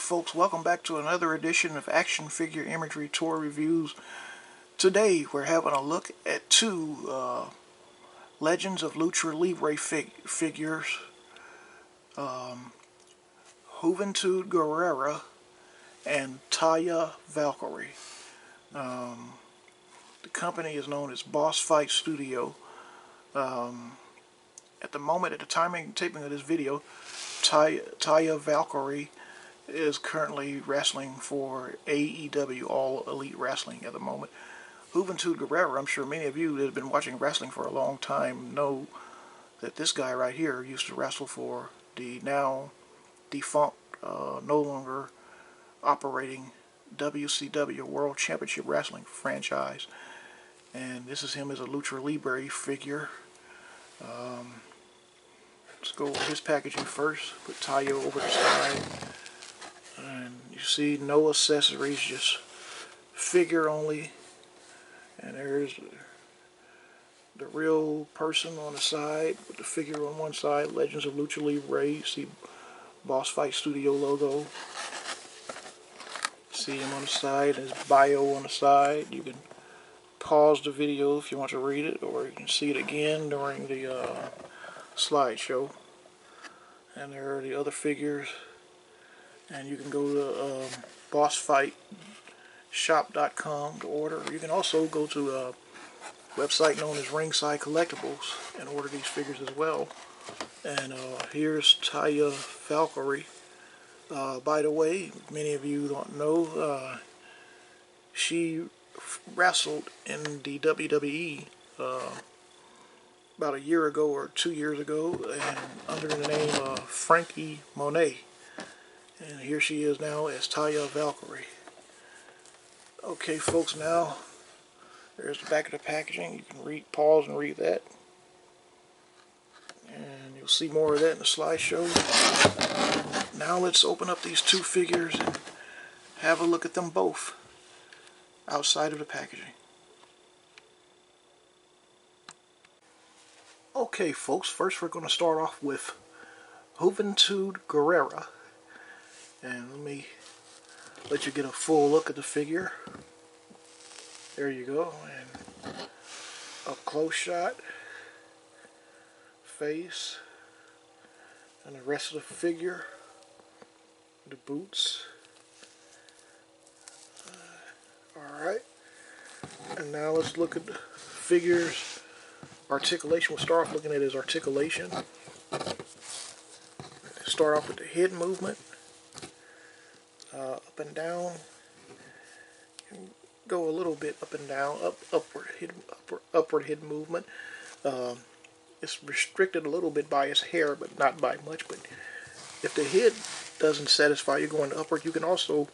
folks, welcome back to another edition of Action Figure Imagery Tour Reviews. Today we're having a look at two Legends of Luche Libre figures, Juventud Guerrera and Taya Valkyrie. The company is known as Boss Fight Studio. At the moment, at the taping of this video, Taya Valkyrie is currently wrestling for AEW, All Elite Wrestling, at the moment. Juventud Guerrera, I'm sure many of you that have been watching wrestling for a long time know that this guy right here used to wrestle for the now defunct, no longer operating WCW World Championship Wrestling franchise. And this is him as a Luche Libre figure. Let's go over his packaging first. Put Taya over the side. And you see no accessories, just figure only. And there's the real person on the side with the figure on one side. Legends of Luche Libre. You see Boss Fight Studio logo. See him on the side, his bio on the side. You can pause the video if you want to read it, or you can see it again during the slideshow. And there are the other figures. And you can go to bossfightshop.cop to order. You can also go to a website known as Ringside Collectibles and order these figures as well. And here's Taya Valkyrie. By the way, many of you don't know, she wrestled in the WWE about a year ago or 2 years ago, and under the name of Frankie Monet. And here she is now as Taya Valkyrie. Okay, folks, now there's the back of the packaging. You can pause and read that. And you'll see more of that in the slideshow. Now let's open up these two figures and have a look at them both outside of the packaging. Okay, folks, first we're going to start off with Juventud Guerrera. And let me let you get a full look at the figure. There you go. And up close shot, face, and the rest of the figure, the boots. Alright. And now let's look at the figure's articulation. We'll start off looking at his articulation. Start off with the head movement. Up and down. Go a little bit up and down, upward head movement. It's restricted a little bit by his hair, but not by much. But if the head doesn't satisfy you going upward, you can also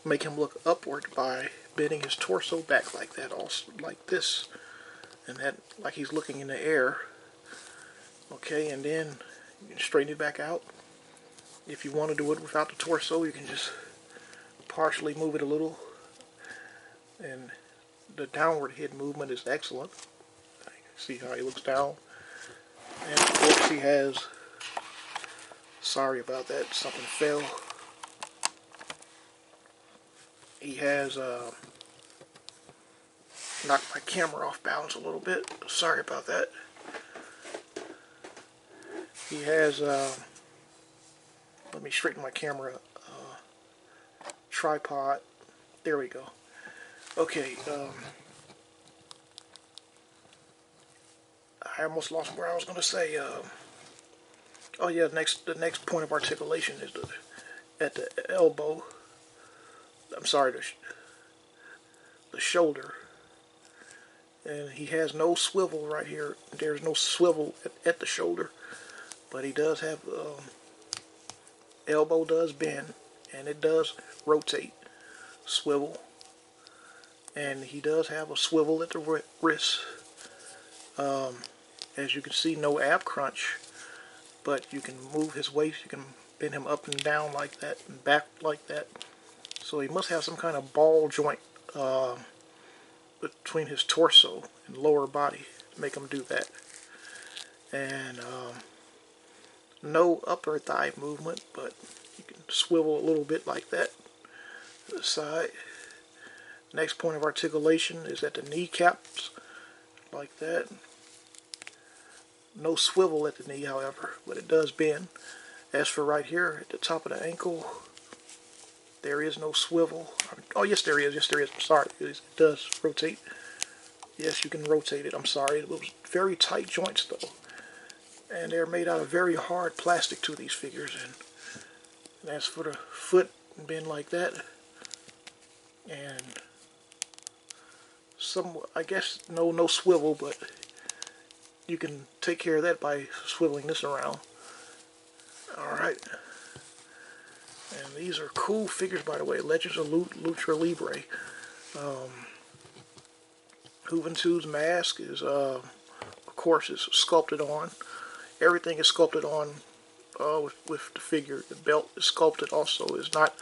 make him look upward by bending his torso back like that, also like this, and that like he's looking in the air. Okay, and then you can straighten it back out. If you want to do it without the torso, you can just partially move it a little, and the downward head movement is excellent. See how he looks down. And of course he has, sorry about that, something fell. He has knocked my camera off balance a little bit. Sorry about that. He has let me straighten my camera tripod. There we go. Okay, I almost lost where I was going to say. Oh yeah, the next point of articulation is at the elbow. I'm sorry, the shoulder. And he has no swivel right here. There's no swivel at the shoulder, but he does have elbow does bend, and it does rotate, swivel, and he does have a swivel at the wrist. As you can see, no ab crunch, but you can move his waist, you can bend him up and down like that and back like that. So he must have some kind of ball joint between his torso and lower body to make him do that. And no upper thigh movement, but You can swivel a little bit like that to the side. Next point of articulation is at the kneecaps, like that. No swivel at the knee, however, but it does bend. As for right here at the top of the ankle, there is no swivel. Oh, yes there is. Yes there is. I'm sorry. It does rotate. Yes, you can rotate it. I'm sorry. It was very tight joints though. And they're made out of very hard plastic too, these figures. And as for the foot, bend like that. And some, I guess, no swivel, but you can take care of that by swiveling this around. Alright. And these are cool figures, by the way. Legends of Luche Libre. Juventud's mask is, of course, is sculpted on. Everything is sculpted on with the figure. The belt is sculpted also. It's not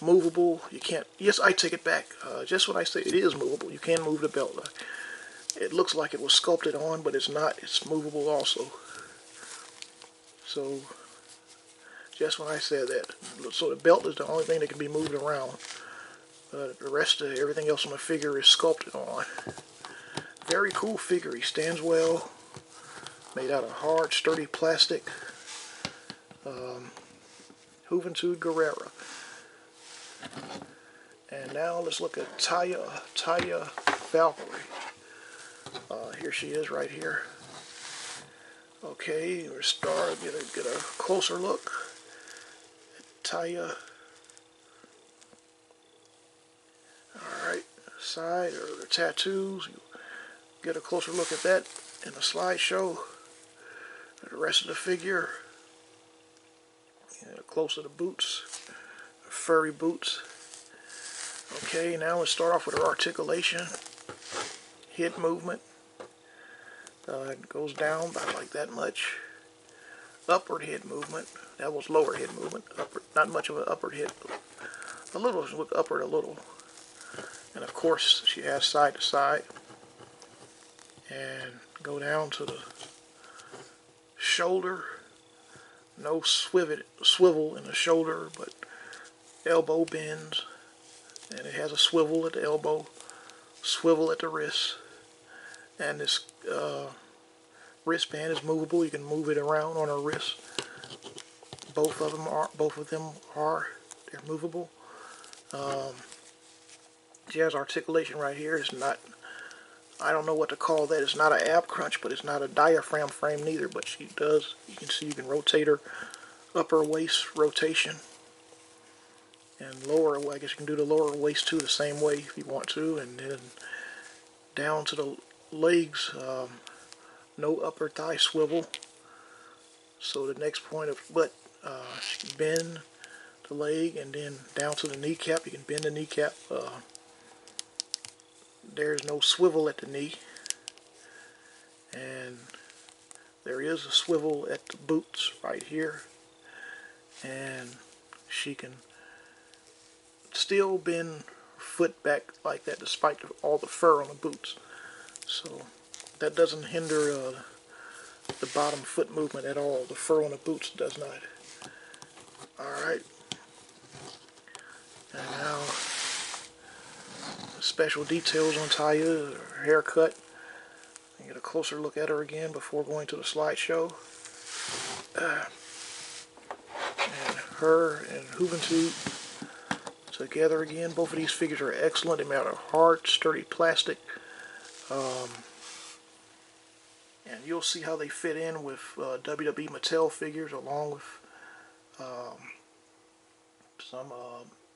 movable. You can't. Yes, I take it back. Just when I say it is movable, you can move the belt. It looks like it was sculpted on, but it's not. It's movable also. So, just when I said that. So the belt is the only thing that can be moved around. The rest of everything else on the figure is sculpted on. Very cool figure. He stands well. Made out of hard, sturdy plastic. Juventud Guerrera. And now let's look at Taya Valkyrie. Here she is right here. Okay, we're start get a closer look at Taya. Alright, side or the tattoos. You get a closer look at that in the slideshow. The rest of the figure. Close to the boots. Furry boots. Okay, now let's start off with her articulation. Head movement. It goes down by like that much. Upward head movement. That was lower head movement. Upward, not much of an upward head. A little, upward a little. And of course, she has side to side. And go down to the shoulder. No swivel in the shoulder, but elbow bends. And it has a swivel at the elbow, swivel at the wrist. And this wristband is movable. You can move it around on her wrist. Both of them are. They're movable. She has articulation right here. It's not, I don't know what to call that. It's not an ab crunch, but it's not a diaphragm frame neither. But she does, you can see you can rotate her upper waist rotation. And lower, I guess you can do the lower waist too the same way if you want to. And then down to the legs, no upper thigh swivel. So the next point of foot, she can bend the leg and then down to the kneecap. You can bend the kneecap. There's no swivel at the knee. And there is a swivel at the boots right here. And she can still bend her foot back like that despite all the fur on the boots. So that doesn't hinder the bottom foot movement at all. The fur on the boots does not. Alright. And now special details on Taya, her haircut. Get a closer look at her again before going to the slideshow. And her and Juventud together again. Both of these figures are excellent. They're made out of hard, sturdy plastic. And you'll see how they fit in with WWE Mattel figures along with some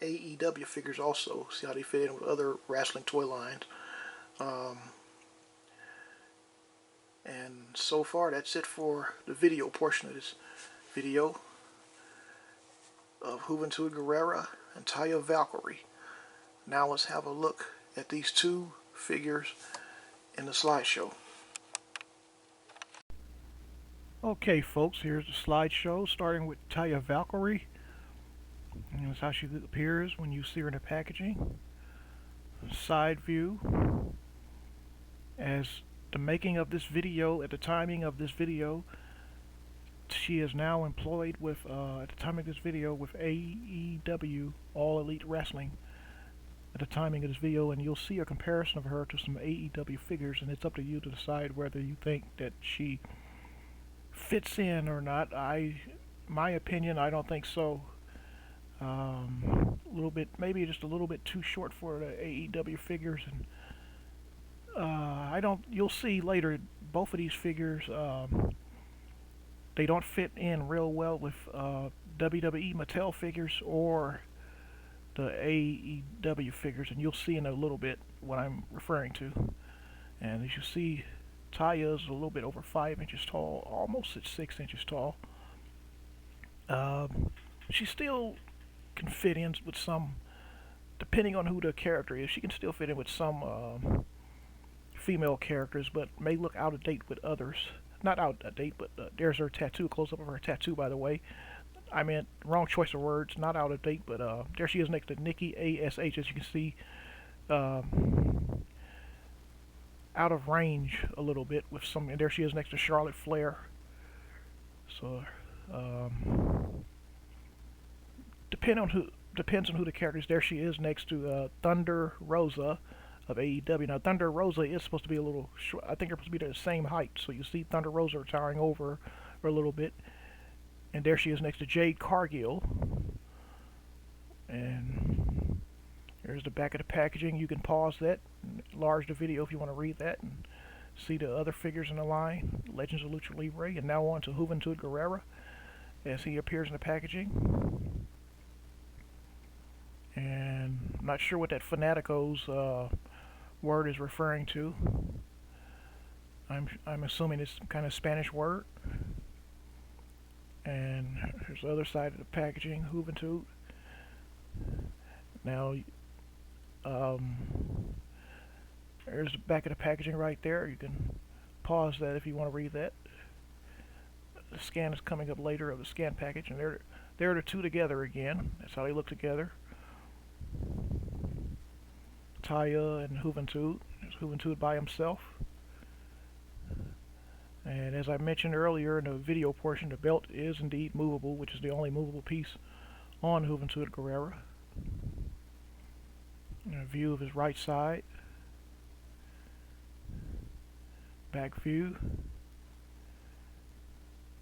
AEW figures also. See how they fit in with other wrestling toy lines. And so far that's it for the video portion of this video of Juventud Guerrera and Taya Valkyrie. Now let's have a look at these two figures in the slideshow. Okay folks, here's the slideshow starting with Taya Valkyrie. And that's how she appears when you see her in the packaging. Side view. As the making of this video, at the timing of this video, she is now employed with, at the time of this video, with AEW, All Elite Wrestling, at the timing of this video, and you'll see a comparison of her to some AEW figures, and it's up to you to decide whether you think that she fits in or not. My opinion, I don't think so. A little bit, maybe just a little bit too short for the AEW figures, and you'll see later, both of these figures, they don't fit in real well with WWE Mattel figures or the AEW figures, and you'll see in a little bit what I'm referring to. And as you see, Taya is a little bit over 5 inches tall, almost at 6 inches tall. She still can fit in with some, depending on who the character is, she can still fit in with some female characters, but may look out of date with others. Not out of date, but there's her tattoo, close up of her tattoo, by the way. I meant, wrong choice of words, not out of date, but there she is next to Nikki ASH, as you can see, out of range a little bit with some, and there she is next to Charlotte Flair. So, depends on who the character is. There she is next to Thunder Rosa of AEW. Now, Thunder Rosa is supposed to be a little short. I think they're supposed to be the same height. So you see Thunder Rosa towering over her a little bit. And there she is next to Jade Cargill. And there's the back of the packaging. You can pause that, enlarge the video if you want to read that, and see the other figures in the line. Legends of Luche Libre. And now on to Juventud Guerrera as he appears in the packaging. And I'm not sure what that Fanatico's word is referring to. I'm assuming it's some kind of Spanish word. And here's the other side of the packaging, Juventud. Now, there's the back of the packaging right there. You can pause that if you want to read that. The scan is coming up later of the scan package, and they're the two together again. That's how they look together. Taya and Juventud. There's Juventud by himself. And as I mentioned earlier in the video portion, the belt is indeed movable, which is the only movable piece on Juventud Guerrera. And a view of his right side. Back view.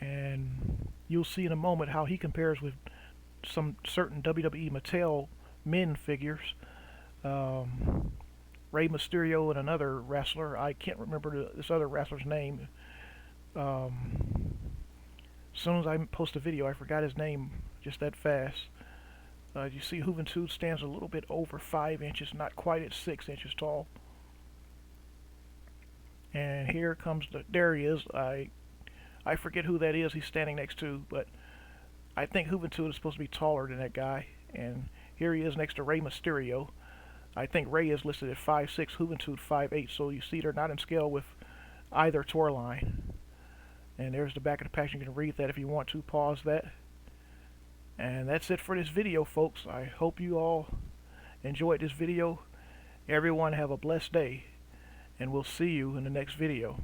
And you'll see in a moment how he compares with some certain WWE Mattel men figures. Rey Mysterio and another wrestler. I can't remember this other wrestler's name. As soon as I post a video, I forgot his name just that fast. You see Juventud stands a little bit over 5 inches, not quite at 6 inches tall. And here comes there he is. I forget who that is he's standing next to, but I think Juventud is supposed to be taller than that guy. And here he is next to Rey Mysterio. I think Rey is listed at 5'6", Juventud 5'8", so you see they're not in scale with either tour line. And there's the back of the package. You can read that if you want to. Pause that. And that's it for this video, folks. I hope you all enjoyed this video. Everyone have a blessed day, and we'll see you in the next video.